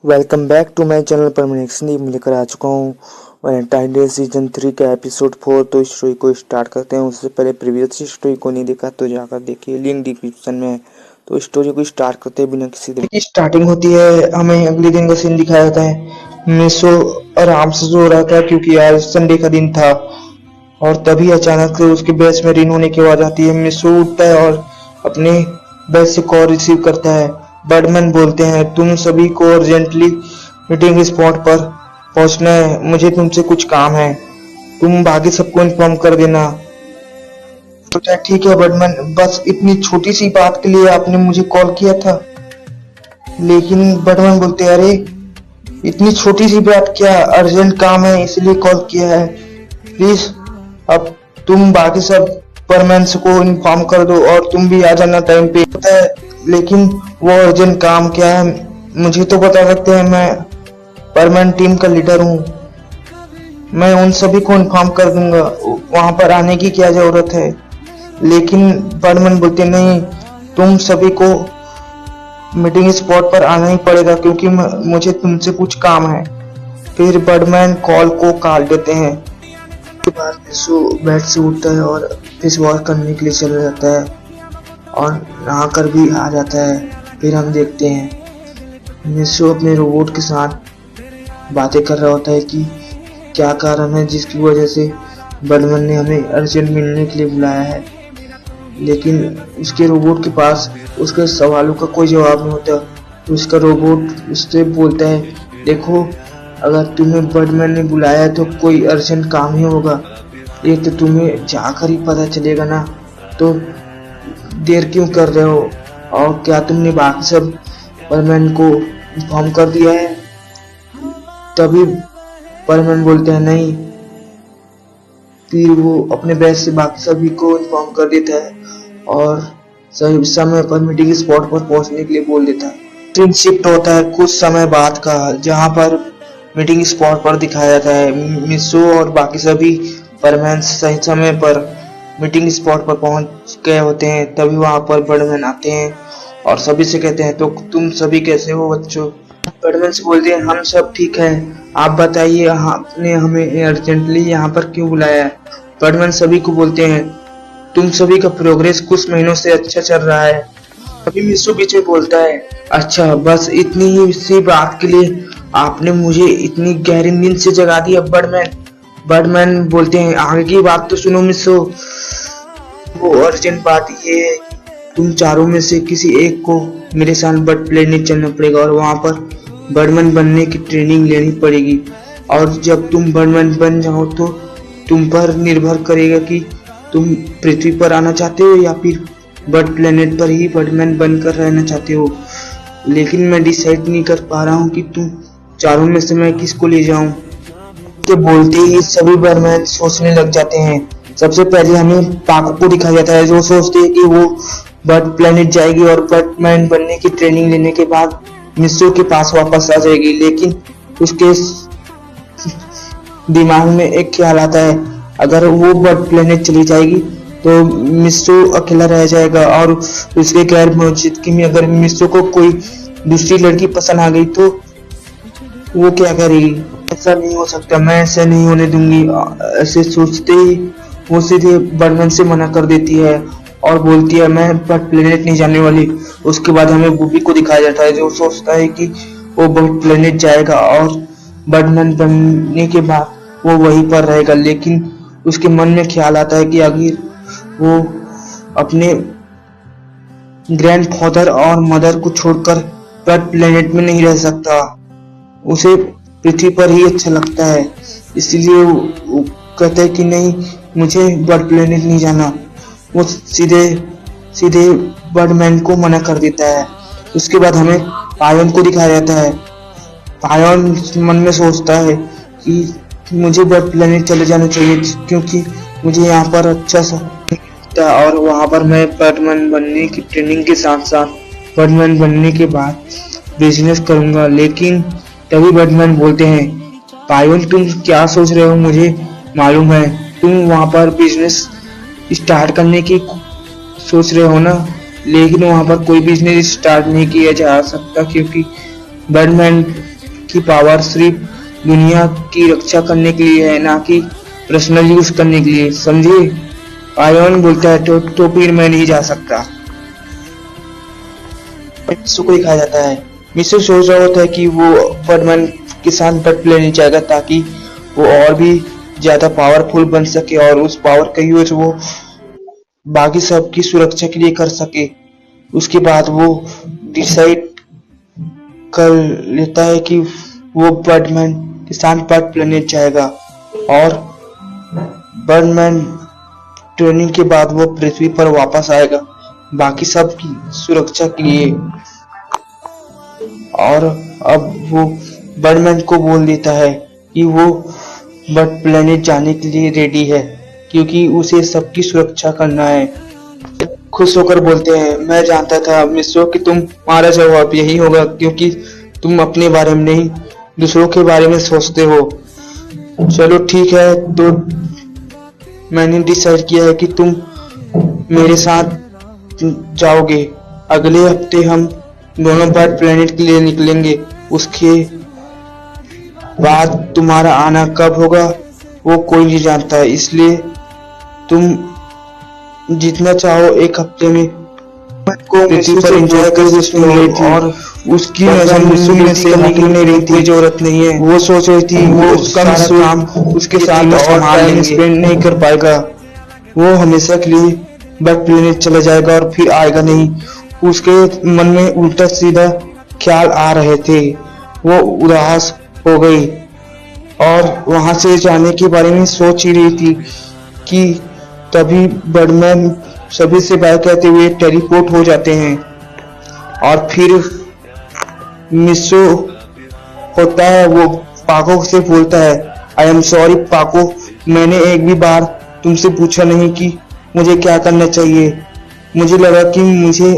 Welcome back to my channel पर मैं next लेकर आ चुका हूँ वैलेंटाइन डे सीजन 3 का एपिसोड 4। तो इस स्टोरी को स्टार्ट करते हैं। उससे पहले प्रीवियस स्टोरी को नहीं देखा तो जाकर देखिए, लिंक डिस्क्रिप्शन में है। तो स्टोरी को स्टार्ट करते हैं बिना किसी देर की। स्टार्टिंग होती है, हमें अगले दिन का सीन दिखाया जाता है। मिसो आराम से सो रहा था क्योंकि आज संडे का दिन था और तभी अचानक से उसके बेड में रिंग होने की आवाज आती है। मिसो उठता है और अपने बेड से कॉल रिसीव करता है। बर्डमैन बोलते हैं, तुम सभी को अर्जेंटली मीटिंग स्पॉट पर पहुंचना है, मुझे तुमसे कुछ काम है, तुम बाकी सबको इन्फॉर्म कर देना। तो क्या ठीक है बर्डमैन, बस इतनी छोटी सी बात के लिए आपने मुझे कॉल किया था। लेकिन बर्डमैन बोलते हैं, अरे इतनी छोटी सी बात क्या, अर्जेंट काम है इसलिए कॉल किया है, प्लीज अब तुम बाकी सब परमैन को इन्फॉर्म कर दो और तुम भी आ जाना टाइम पे। पता है लेकिन वो अर्जेंट काम क्या है मुझे तो बता सकते हैं, मैं परमैन टीम का लीडर हूँ, मैं उन सभी को इन्फॉर्म कर दूंगा, वहां पर आने की क्या जरूरत है। लेकिन बर्डमैन बोलते नहीं, तुम सभी को मीटिंग स्पॉट पर आना ही पड़ेगा क्योंकि मुझे तुमसे कुछ काम है। फिर बर्डमैन कॉल को काट देते हैं। के बाद मिसो बेड से उठता है और फेस वॉश करने के लिए चला जाता है और नहा कर भी आ जाता है। फिर हम देखते हैं मिसो अपने रोबोट के साथ बातें कर रहा होता है कि क्या कारण है जिसकी वजह से बर्डमैन ने हमें अर्जेंट मिलने के लिए बुलाया है। लेकिन उसके रोबोट के पास उसके सवालों का कोई जवाब नहीं होता। तो उसका रोबोट उससे बोलता है, देखो अगर तुम्हें बर्डमैन ने बुलाया है तो कोई अर्जेंट काम ही होगा, ये तो तुम्हें जाकर ही पता चलेगा ना, तो देर क्यों कर रहे हो। और क्या तुमने बाकी सब बर्डमैन को इन्फॉर्म कर दिया है। तभी बर्डमैन बोलते हैं नहीं। फिर वो अपने बेड से बाकी सभी को इन्फॉर्म कर देता है और सही समय पर मीटिंग स्पॉट पर पहुंचने के लिए बोल देता है। ट्रेन शिफ्ट होता है कुछ समय बाद का, जहां पर मीटिंग स्पॉट पर दिखाया जाता है मिसो और बाकी सभी बर्डमैन सही समय पर मीटिंग स्पॉट पर पहुंच गए होते हैं। तभी वहां पर बर्डमैन आते हैं और सभी से कहते हैं, तो तुम सभी कैसे हो बच्चों। बर्डमैन से बोलते हैं, हम सब ठीक है, आप बताइए आपने हमें अर्जेंटली यहाँ पर क्यों बुलाया है। बर्डमैन सभी को बोलते हैं, तुम सभी का प्रोग्रेस कुछ महीनों से अच्छा चल रहा है। अभी मिसो बीच में बोलता है, अच्छा बस इतनी ही सी बात के लिए आपने मुझे इतनी गहरी नींद से जगा दिया बर्डमैन बोलते हैं, आगे की बात तो सुनो मिसो। वो अर्जेंट बात ये है, तुम चारों में से किसी एक को मेरे साथ बर्ड प्लेनेट चलना पड़ेगा और वहां पर बर्डमैन बनने की ट्रेनिंग लेनी पड़ेगी। और जब तुम बर्डमैन बन जाओ तो तुम पर निर्भर करेगा कि तुम पृथ्वी पर आना चाहते हो या फिर बर्ड प्लेनेट पर ही बर्डमैन बनकर रहना चाहते हो। लेकिन मैं डिसाइड नहीं कर पा रहा हूँ कि तुम चारों में से मैं किसको ले जाऊं। के बोलते ही सभी बर्डमैन सोचने लग जाते हैं। सबसे पहले हमें पाको को दिखाया जाता है जो सोचते हैं कि वो बर्ड प्लेनेट जाएगी और बर्डमैन बनने की ट्रेनिंग लेने के बाद मिसो के पास वापस आ जाएगी। लेकिन उसके दिमाग में एक ख्याल आता है, अगर वो बर्ड प्लेनेट चली जाएगी तो मिसो अकेला रह जाएगा और उसके गैर मौजूदगी में अगर मिसो को कोई दूसरी लड़की पसंद आ गई तो वो क्या करेगी। ऐसा नहीं हो सकता, मैं ऐसा नहीं होने दूंगी। ऐसे सोचते ही वो सीधे बर्डमैन से मना कर देती है और बोलती है, मैं बर्ड प्लेनेट नहीं जाने वाली। उसके बाद हमें बूबी को दिखाया जाता है जो सोचता है कि वो बर्ड प्लेनेट जाएगा और बर्डमैन बनने के बाद वो वहीं पर रहेगा। लेकिन उसके मन में ख्याल आता है कि अगर वो अपने ग्रैंडफादर और मदर को छोड़कर बर्ड प्लेनेट में नहीं रह सकता, उसे पृथ्वी पर ही अच्छा लगता है। इसलिए वो कहता है कि नहीं, मुझे बर्ड प्लेनेट नहीं जाना। वो सीधे बर्डमैन को मना कर देता है। उसके बाद हमें पायोन को दिखाया जाता है। पायोन मन में सोचता है कि मुझे बर्ड प्लेनेट चले जाना चाहिए क्योंकि मुझे यहाँ पर अच्छा सा लगता है और वहाँ पर मैं बर्डमैन बनने की ट्रेनिंग के साथ साथ बर्डमैन बनने के बाद बिजनेस करूंगा। लेकिन तभी बर्डमैन बोलते हैं, पायोन तुम क्या सोच रहे हो, मुझे मालूम है तुम वहां पर बिजनेस स्टार्ट करने की सोच रहे हो ना, लेकिन वहां पर कोई बिजनेस स्टार्ट नहीं किया जा सकता क्योंकि बर्डमैन की पावर सिर्फ दुनिया की रक्षा करने के लिए है, ना कि पर्सनल यूज करने के लिए, समझे? आयरन बोलता है तो फिर मैं नहीं जा सकता। मिस्सू को दिखाया जाता है, मिस्सू सोच रहा होता है कि वो बर्डमैन के साथ बट लेने जाएगा ताकि वो और भी ज्यादा पावरफुल बन सके और उस पावर का यूज वो बाकी सबकी सुरक्षा के लिए कर सके। उसके बाद वो डिसाइड कर लेता है कि वो बर्डमैन के साथ बर्ड प्लेनेट जाएगा और बर्डमैन ट्रेनिंग के बाद वो पृथ्वी पर वापस आएगा बाकी सब की सुरक्षा के लिए। और अब वो बर्डमैन को बोल देता है कि वो बर्ड प्लेनेट जाने के लिए रेडी है क्योंकि उसे सबकी सुरक्षा करना है। खुश होकर बोलते हैं, मैं जानता था मिस्रो कि तुम्हारा जवाब यही होगा क्योंकि तुम अपने बारे में नहीं दूसरों के बारे में सोचते हो। चलो ठीक है, तो मैंने डिसाइड किया है कि तुम मेरे साथ जाओगे। अगले हफ्ते हम दोनों बर्ड प्लेनेट के लिए निकलेंगे। उसके बाद तुम्हारा आना कब होगा वो कोई नहीं जानता, इसलिए तुम जितना चाहो एक हफ्ते में पृथ्वी पर एंजॉय कर और उसकी नजर मिस्सू में से हटने रही थी, जरूरत नहीं है। वो सोच रही थी वो उसका काम उसके साथ और टाइम स्पेंड नहीं कर पाएगा, वो हमेशा के लिए बर्ड प्लेनेट चला जाएगा और फिर आएगा नहीं। उसके मन में उल्टा सीधा ख्याल आ रहे थे, वो उदास हो गई और वहां से जाने के बारे में सोच ही रही थी कि तभी बर्डमैन सभी से बाय कहते हुए टेलीपोर्ट हो जाते हैं और फिर मिस्सू होता है वो पाको से बोलता है, आई एम सॉरी पाको, मैंने एक भी बार तुमसे पूछा नहीं कि मुझे क्या करना चाहिए। मुझे लगा कि मुझे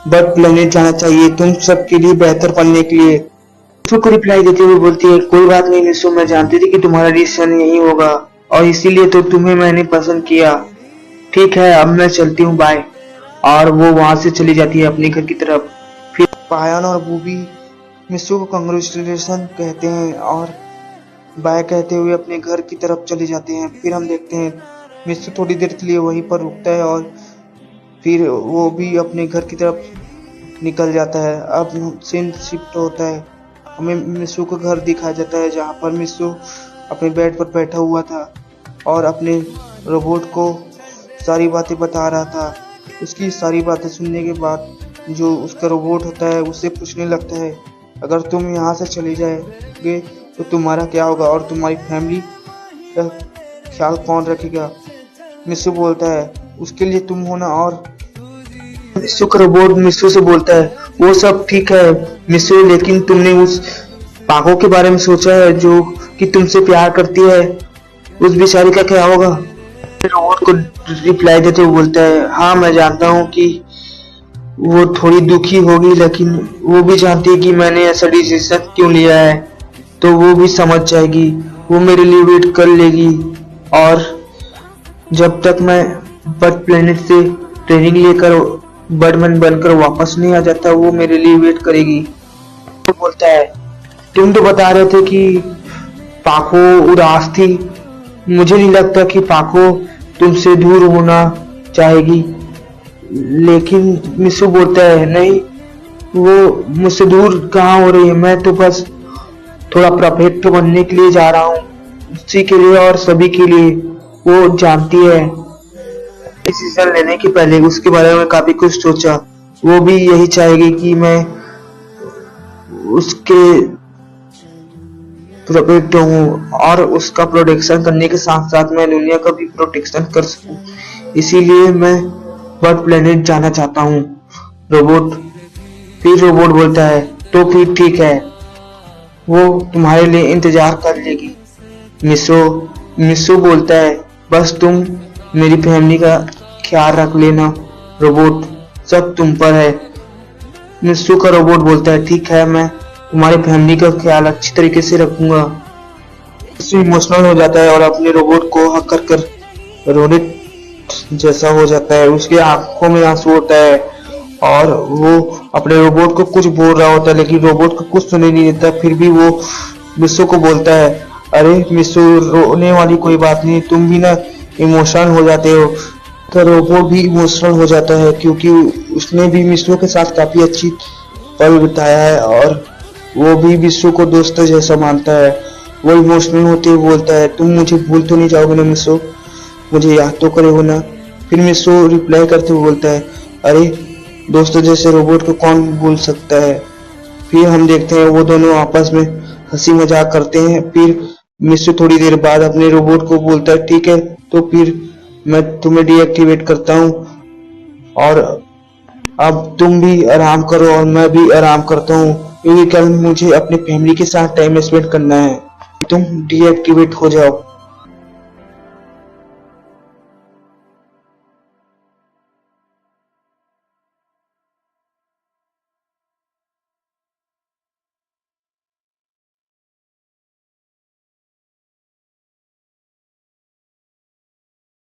बर्ड प्लेनेट जाना चाहिए तुम सबके लिए बेहतर बनने के लिए। मिस्सू को रिप्लाई देते हुए बोलती है, कोई बात नहीं मिस्सू, मैं जानती थी कि तुम्हारा डिसीजन यही होगा और इसीलिए तो तुम्हें मैंने पसंद किया। ठीक है, अब मैं चलती हूँ, बाय। और वो वहां से चली जाती है अपने घर की तरफ। फिर पायन और बूबी मिस्सू को कांग्रेचुलेशन कहते हैं और बाय कहते हुए अपने घर की तरफ चले जाते हैं। फिर हम देखते हैं मिस्सू थोड़ी देर के लिए वहीं पर रुकता है और फिर वो भी अपने घर की तरफ निकल जाता है। अब सीन शिफ्ट होता है, हमें मिस्सू का घर दिखाया जाता है जहाँ पर मिस्सू अपने बेड पर बैठा हुआ था और अपने रोबोट को सारी बातें बता रहा था। उसकी सारी बातें सुनने के बाद जो उसका रोबोट होता है उससे पूछने लगता है, अगर तुम यहाँ से चले जाओगे तो तुम्हारा क्या होगा और तुम्हारी फैमिली का ख्याल कौन रखेगा? मिस्सू बोलता है, उसके लिए तुम हो ना। और मिस्सू का रोबोट मिस्सू से बोलता है, वो सब ठीक है मिस्सू, लेकिन तुमने उस पाको के बारे में सोचा है जो कि तुमसे प्यार करती है, उस बेचारी का क्या होगा? रोबोट को रिप्लाई देते हुए बोलता है, हाँ मैं जानता हूँ कि वो थोड़ी दुखी होगी, लेकिन वो भी जानती है कि मैंने ऐसा डिसीजन क्यों लिया है, तो वो भी समझ जाएगी, वो मेरे लिए वेट कर लेगी और जब तक मैं बर्ड प्लेनेट से ट्रेनिंग लेकर बर्डमैन बनकर वापस नहीं आ जाता वो मेरे लिए वेट करेगी। वो बोलता है, तुम तो बता रहे थे कि पाको उदास थी, मुझे नहीं लगता कि पाको तुमसे दूर होना चाहेगी। लेकिन मिस्सू बोलता है, नहीं वो मुझसे दूर कहाँ हो रही है, मैं तो बस थोड़ा परफेक्ट बनने के लिए जा रहा हूँ, उसी के लिए और सभी के लिए। वो जानती है डिसीजन लेने के पहले उसके बारे में काफी कुछ सोचा, वो भी यही चाहेगी कि मैं उसके प्रोटेक्ट हूँ और उसका प्रोटेक्शन करने के साथ साथ मैं दुनिया का भी प्रोटेक्शन कर सकूं, इसीलिए मैं बर्ड प्लेनेट जाना चाहता हूँ। रोबोट बोलता है, तो फिर ठीक है, वो तुम्हारे लिए इंतजार कर लेगी। मिस्सू बोलता है, बस तुम मेरी फैमिली का ख्याल रख लेना, रोबोट सब तुम पर है। मिस्सू का रोबोट बोलता है, ठीक है, मैं तुम्हारी फैमिली का ख्याल अच्छी तरीके से रखूंगा। मिस्सू इमोशनल हो जाता है और अपने रोबोट को हक कर रोने जैसा हो जाता है, उसकी आंखों में आंसू होता है और वो अपने रोबोट को कुछ बोल रहा होता है, लेकिन रोबोट को कुछ सुनाई नहीं देता। फिर भी वो मिस्सू को बोलता है, अरे मिस्सू, रोने वाली कोई बात नहीं, तुम भी ना इमोशनल हो जाते हो। तो रोबोट भी इमोशनल हो जाता है, क्योंकि उसने भी मिस्सू के साथ काफी अच्छी पल बिताया है और वो भी मिस्सू को दोस्त जैसा मानता है। वो इमोशनल होते हुए बोलता है, तुम मुझे भूल तो नहीं जाओगे ना मिस्सू, मुझे याद तो करोगे ना। फिर मिस्सू रिप्लाई करते हुए बोलता है, अरे दोस्तों जैसे रोबोट को कौन भूल सकता है। फिर हम देखते हैं वो दोनों आपस में हंसी मजाक करते हैं। फिर मिस्सू थोड़ी देर बाद अपने रोबोट को बोलता है, ठीक है तो फिर मैं तुम्हें डीएक्टिवेट करता हूँ और अब तुम भी आराम करो और मैं भी आराम करता हूँ, क्योंकि कल मुझे अपने फैमिली के साथ टाइम स्पेंड करना है। तुम डीएक्टिवेट हो जाओ।